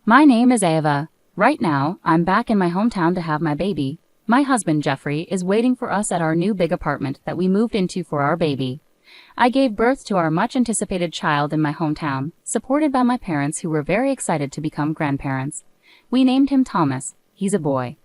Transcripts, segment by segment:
My name is Ava. Right now, I'm back in my hometown to have my baby. My husband, Jeffrey, is waiting for us at our new big apartment that we moved into for our baby. I gave birth to our much-anticipated child in my hometown, supported by my parents who were very excited to become grandparents. We named him Thomas. He's a boy.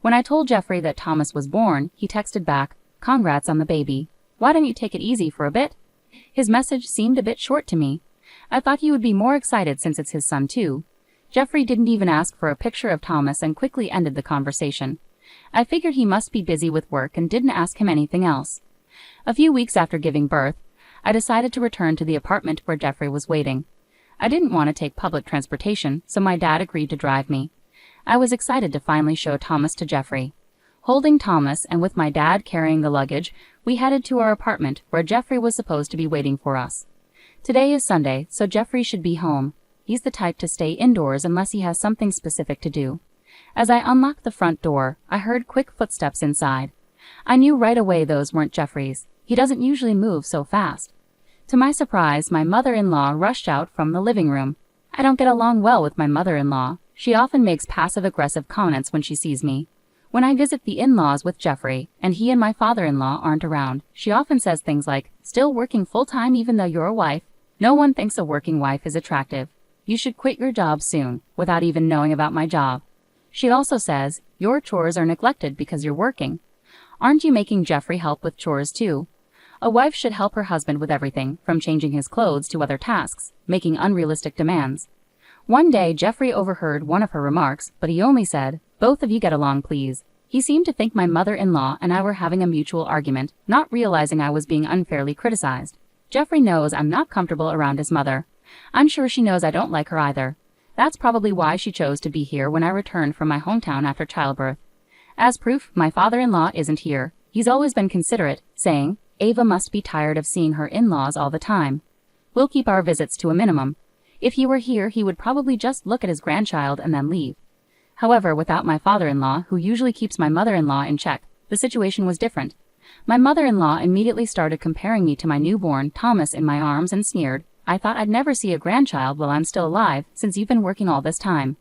When I told Jeffrey that Thomas was born, he texted back, "Congrats on the baby. Why don't you take it easy for a bit?" His message seemed a bit short to me. I thought he would be more excited since it's his son too. Jeffrey didn't even ask for a picture of Thomas and quickly ended the conversation. I figured he must be busy with work and didn't ask him anything else. A few weeks after giving birth, I decided to return to the apartment where Jeffrey was waiting. I didn't want to take public transportation, so my dad agreed to drive me. I was excited to finally show Thomas to Jeffrey. Holding Thomas and with my dad carrying the luggage, we headed to our apartment where Jeffrey was supposed to be waiting for us. Today is Sunday, so Jeffrey should be home. He's the type to stay indoors unless he has something specific to do. As I unlocked the front door, I heard quick footsteps inside. I knew right away those weren't Jeffrey's. He doesn't usually move so fast. To my surprise, my mother-in-law rushed out from the living room. I don't get along well with my mother-in-law. She often makes passive-aggressive comments when she sees me. When I visit the in-laws with Jeffrey, and he and my father-in-law aren't around, she often says things like, "Still working full-time even though you're a wife? No one thinks a working wife is attractive. You should quit your job soon," without even knowing about my job. She also says, "Your chores are neglected because you're working. Aren't you making Jeffrey help with chores too?" A wife should help her husband with everything, from changing his clothes to other tasks, making unrealistic demands. One day, Jeffrey overheard one of her remarks, but he only said, "Both of you get along, please." He seemed to think my mother-in-law and I were having a mutual argument, not realizing I was being unfairly criticized. Jeffrey knows I'm not comfortable around his mother. I'm sure she knows I don't like her either. That's probably why she chose to be here when I returned from my hometown after childbirth. As proof, my father-in-law isn't here. He's always been considerate, saying, "Ava must be tired of seeing her in-laws all the time. We'll keep our visits to a minimum." If he were here, he would probably just look at his grandchild and then leave. However, without my father-in-law, who usually keeps my mother-in-law in check, the situation was different. My mother-in-law immediately started comparing me to my newborn, Thomas, in my arms and sneered, "I thought I'd never see a grandchild while I'm still alive, since you've been working all this time.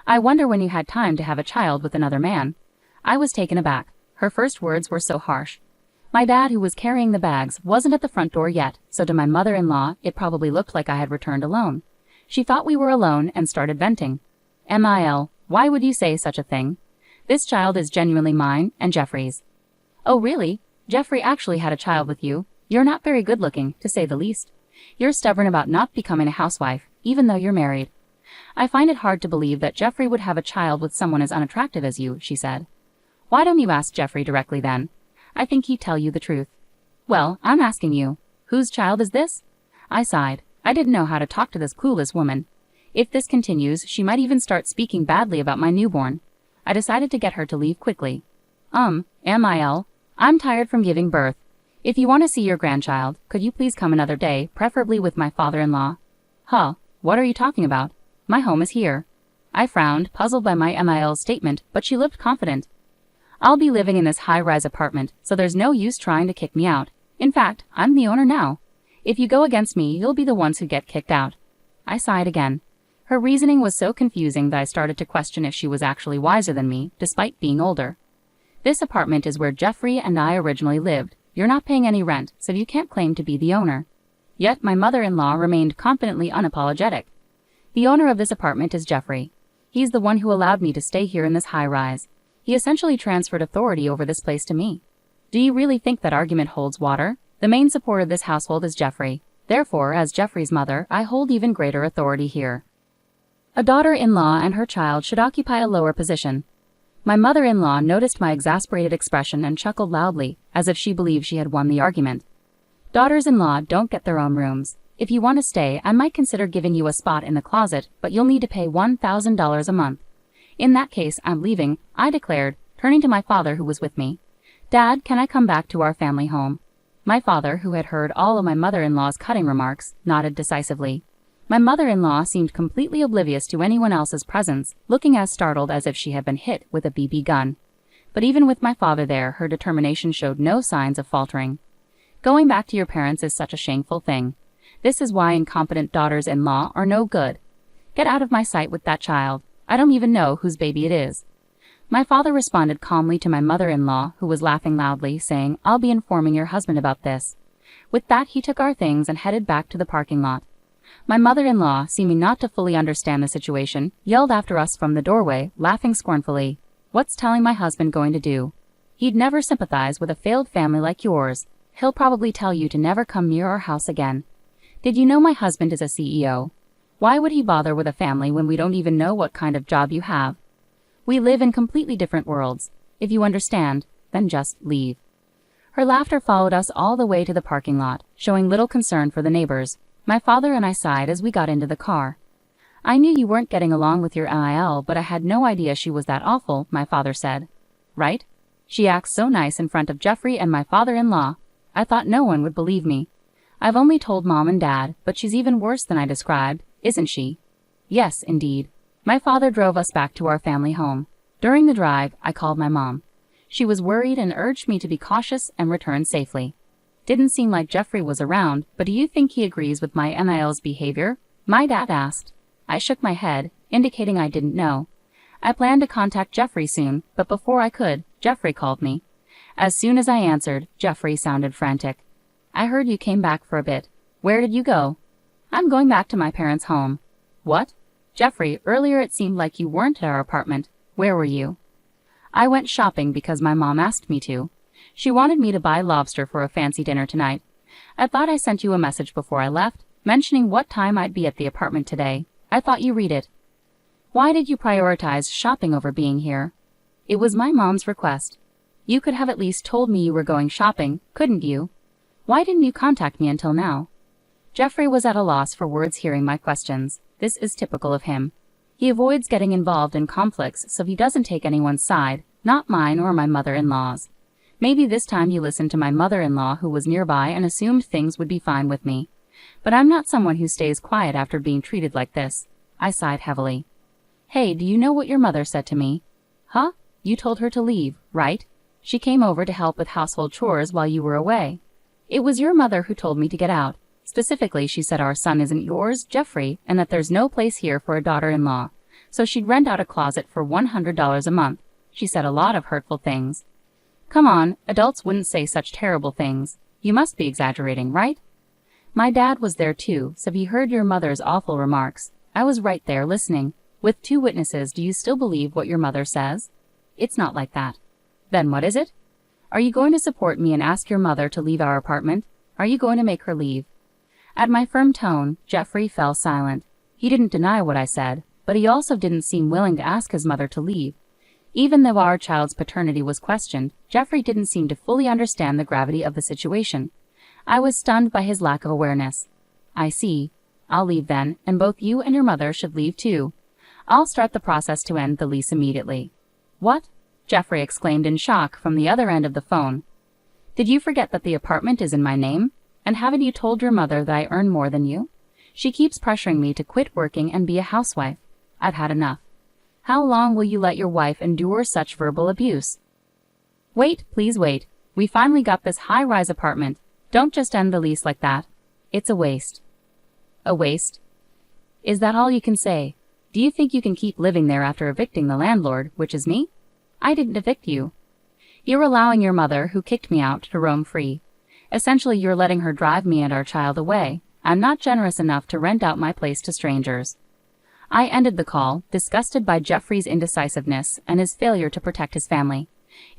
I wonder when you had time to have a child with another man." I was taken aback. Her first words were so harsh. My dad, who was carrying the bags, wasn't at the front door yet, so to my mother-in-law, it probably looked like I had returned alone. She thought we were alone and started venting. "Mil, why would you say such a thing? This child is genuinely mine and Jeffrey's." "Oh really? Jeffrey actually had a child with you? You're not very good-looking, to say the least. You're stubborn about not becoming a housewife, even though you're married. I find it hard to believe that Jeffrey would have a child with someone as unattractive as you," she said. "Why don't you ask Jeffrey directly then? I think he'd tell you the truth." "Well, I'm asking you. Whose child is this?" I sighed. I didn't know how to talk to this clueless woman. If this continues, she might even start speaking badly about my newborn. I decided to get her to leave quickly. Mil, I'm tired from giving birth. If you want to see your grandchild, could you please come another day, preferably with my father-in-law?" "Huh, what are you talking about? My home is here." I frowned, puzzled by my Mil's statement, but she looked confident. "I'll be living in this high-rise apartment, so there's no use trying to kick me out. In fact, I'm the owner now. If you go against me, you'll be the ones who get kicked out." I sighed again. Her reasoning was so confusing that I started to question if she was actually wiser than me, despite being older. "This apartment is where Jeffrey and I originally lived. You're not paying any rent, so you can't claim to be the owner." Yet my mother-in-law remained confidently unapologetic. "The owner of this apartment is Jeffrey. He's the one who allowed me to stay here in this high-rise. He essentially transferred authority over this place to me." "Do you really think that argument holds water? The main support of this household is Jeffrey. Therefore, as Jeffrey's mother, I hold even greater authority here. A daughter-in-law and her child should occupy a lower position." My mother-in-law noticed my exasperated expression and chuckled loudly, as if she believed she had won the argument. "Daughters-in-law don't get their own rooms. If you want to stay, I might consider giving you a spot in the closet, but you'll need to pay $1,000 a month." "In that case, I'm leaving," I declared, turning to my father who was with me. "Dad, can I come back to our family home?" My father, who had heard all of my mother-in-law's cutting remarks, nodded decisively. My mother-in-law seemed completely oblivious to anyone else's presence, looking as startled as if she had been hit with a BB gun. But even with my father there, her determination showed no signs of faltering. "Going back to your parents is such a shameful thing. This is why incompetent daughters-in-law are no good. Get out of my sight with that child. I don't even know whose baby it is. My father responded calmly to my mother-in-law, who was laughing loudly, saying, I'll be informing your husband about this. With that, he took our things and headed back to the parking lot. My mother-in-law, seeming not to fully understand the situation, yelled after us from the doorway, laughing scornfully. What's telling my husband going to do? He'd never sympathize with a failed family like yours. He'll probably tell you to never come near our house again. Did you know my husband is a CEO? Why would he bother with a family when we don't even know what kind of job you have? We live in completely different worlds. If you understand, then just leave. Her laughter followed us all the way to the parking lot, showing little concern for the neighbors. My father and I sighed as we got into the car. I knew you weren't getting along with your NIL, but I had no idea she was that awful, my father said. Right? She acts so nice in front of Jeffrey and my father-in-law. I thought no one would believe me. I've only told Mom and Dad, but she's even worse than I described, isn't she? Yes, indeed. My father drove us back to our family home. During the drive, I called my mom. She was worried and urged me to be cautious and return safely. Didn't seem like Jeffrey was around, but do you think he agrees with my NIL's behavior? My dad asked. I shook my head, indicating I didn't know. I planned to contact Jeffrey soon, but before I could, Jeffrey called me. As soon as I answered, Jeffrey sounded frantic. I heard you came back for a bit. Where did you go? I'm going back to my parents' home. What? Jeffrey, earlier it seemed like you weren't at our apartment. Where were you? I went shopping because my mom asked me to. She wanted me to buy lobster for a fancy dinner tonight. I thought I sent you a message before I left, mentioning what time I'd be at the apartment today. I thought you read it. Why did you prioritize shopping over being here? It was my mom's request. You could have at least told me you were going shopping, couldn't you? Why didn't you contact me until now? Jeffrey was at a loss for words hearing my questions. This is typical of him. He avoids getting involved in conflicts so he doesn't take anyone's side, not mine or my mother-in-law's. Maybe this time he listened to my mother-in-law who was nearby and assumed things would be fine with me. But I'm not someone who stays quiet after being treated like this. I sighed heavily. Hey, do you know what your mother said to me? Huh? You told her to leave, right? She came over to help with household chores while you were away. It was your mother who told me to get out. Specifically, she said our son isn't yours, Jeffrey, and that there's no place here for a daughter-in-law. So she'd rent out a closet for $100 a month. She said a lot of hurtful things. Come on, adults wouldn't say such terrible things. You must be exaggerating, right? My dad was there too, so he heard your mother's awful remarks. I was right there listening. With 2 witnesses, do you still believe what your mother says? It's not like that. Then what is it? Are you going to support me and ask your mother to leave our apartment? Are you going to make her leave? At my firm tone, Jeffrey fell silent. He didn't deny what I said, but he also didn't seem willing to ask his mother to leave. Even though our child's paternity was questioned, Jeffrey didn't seem to fully understand the gravity of the situation. I was stunned by his lack of awareness. I see. I'll leave then, and both you and your mother should leave too. I'll start the process to end the lease immediately. What? Jeffrey exclaimed in shock from the other end of the phone. Did you forget that the apartment is in my name? And haven't you told your mother that I earn more than you? She keeps pressuring me to quit working and be a housewife. I've had enough. How long will you let your wife endure such verbal abuse? Wait, please wait. We finally got this high-rise apartment. Don't just end the lease like that. It's a waste. A waste? Is that all you can say? Do you think you can keep living there after evicting the landlord, which is me? I didn't evict you. You're allowing your mother, who kicked me out, to roam free. Essentially, you're letting her drive me and our child away. I'm not generous enough to rent out my place to strangers. I ended the call, disgusted by Jeffrey's indecisiveness and his failure to protect his family.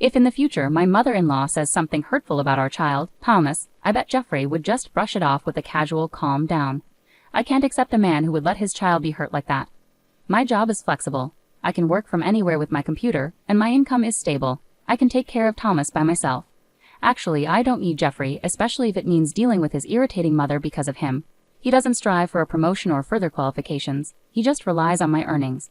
If in the future my mother-in-law says something hurtful about our child, Thomas, I bet Jeffrey would just brush it off with a casual calm down. I can't accept a man who would let his child be hurt like that. My job is flexible. I can work from anywhere with my computer, and my income is stable. I can take care of Thomas by myself. Actually, I don't need Jeffrey, especially if it means dealing with his irritating mother because of him. He doesn't strive for a promotion or further qualifications. He just relies on my earnings.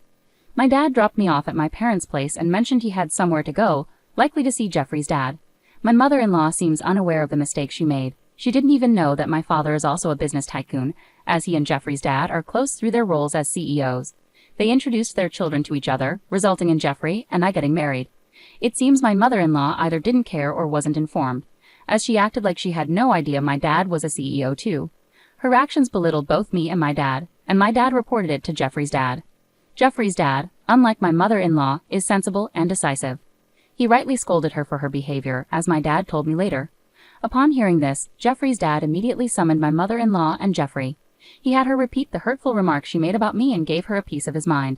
My dad dropped me off at my parents' place and mentioned he had somewhere to go, likely to see Jeffrey's dad. My mother-in-law seems unaware of the mistake she made. She didn't even know that my father is also a business tycoon, as he and Jeffrey's dad are close through their roles as CEOs. They introduced their children to each other, resulting in Jeffrey and I getting married. It seems my mother-in-law either didn't care or wasn't informed, as she acted like she had no idea my dad was a CEO too. Her actions belittled both me and my dad, and my dad reported it to Jeffrey's dad. Jeffrey's dad, unlike my mother-in-law, is sensible and decisive. He rightly scolded her for her behavior, as my dad told me later. Upon hearing this, Jeffrey's dad immediately summoned my mother-in-law and Jeffrey. He had her repeat the hurtful remarks she made about me and gave her a piece of his mind.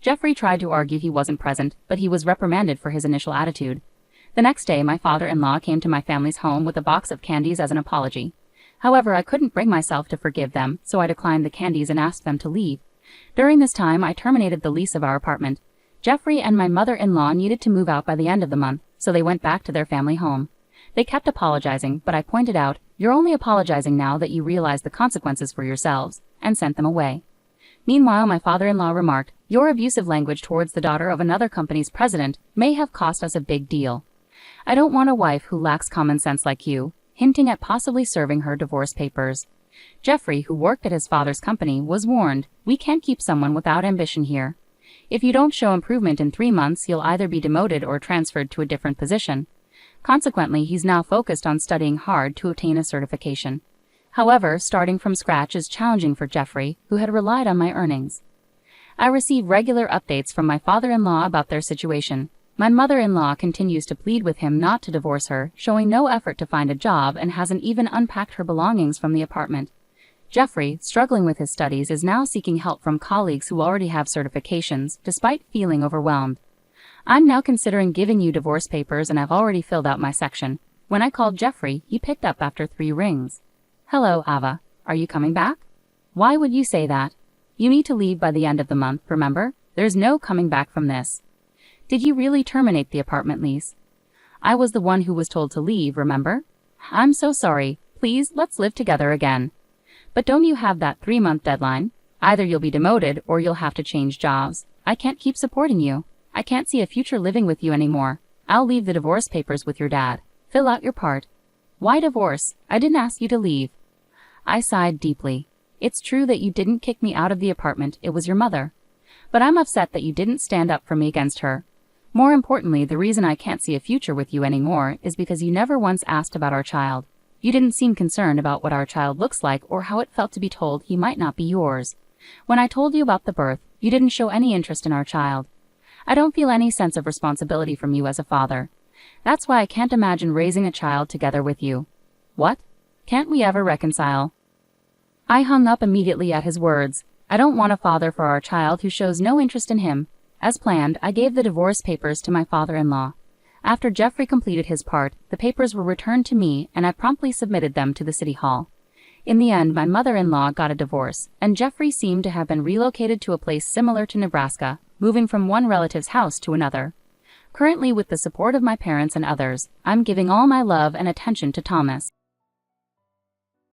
Jeffrey tried to argue he wasn't present, but he was reprimanded for his initial attitude. The next day, my father-in-law came to my family's home with a box of candies as an apology. However, I couldn't bring myself to forgive them, so I declined the candies and asked them to leave. During this time, I terminated the lease of our apartment. Jeffrey and my mother-in-law needed to move out by the end of the month, so they went back to their family home. They kept apologizing, but I pointed out, "You're only apologizing now that you realize the consequences for yourselves," and sent them away. Meanwhile, my father-in-law remarked, "Your abusive language towards the daughter of another company's president may have cost us a big deal. I don't want a wife who lacks common sense like you," hinting at possibly serving her divorce papers. Jeffrey, who worked at his father's company, was warned, "We can't keep someone without ambition here. If you don't show improvement in 3 months, you'll either be demoted or transferred to a different position." Consequently, he's now focused on studying hard to obtain a certification. However, starting from scratch is challenging for Jeffrey, who had relied on my earnings. I receive regular updates from my father-in-law about their situation. My mother-in-law continues to plead with him not to divorce her, showing no effort to find a job and hasn't even unpacked her belongings from the apartment. Jeffrey, struggling with his studies, is now seeking help from colleagues who already have certifications, despite feeling overwhelmed. "I'm now considering giving you divorce papers and I've already filled out my section." When I called Jeffrey, he picked up after 3 rings. "Hello, Ava. Are you coming back?" "Why would you say that? You need to leave by the end of the month, remember? There's no coming back from this." "Did you really terminate the apartment lease?" "I was the one who was told to leave, remember?" "I'm so sorry. Please, let's live together again." "But don't you have that 3-month deadline? Either you'll be demoted or you'll have to change jobs. I can't keep supporting you. I can't see a future living with you anymore. I'll leave the divorce papers with your dad. Fill out your part." "Why divorce? I didn't ask you to leave." I sighed deeply. "It's true that you didn't kick me out of the apartment, it was your mother. But I'm upset that you didn't stand up for me against her. More importantly, the reason I can't see a future with you anymore is because you never once asked about our child. You didn't seem concerned about what our child looks like or how it felt to be told he might not be yours. When I told you about the birth, you didn't show any interest in our child. I don't feel any sense of responsibility from you as a father. That's why I can't imagine raising a child together with you." "What? Can't we ever reconcile?" I hung up immediately at his words. I don't want a father for our child who shows no interest in him. As planned, I gave the divorce papers to my father-in-law. After Jeffrey completed his part, the papers were returned to me and I promptly submitted them to the city hall. In the end, my mother-in-law got a divorce, and Jeffrey seemed to have been relocated to a place similar to Nebraska, moving from one relative's house to another. Currently, with the support of my parents and others, I'm giving all my love and attention to Thomas.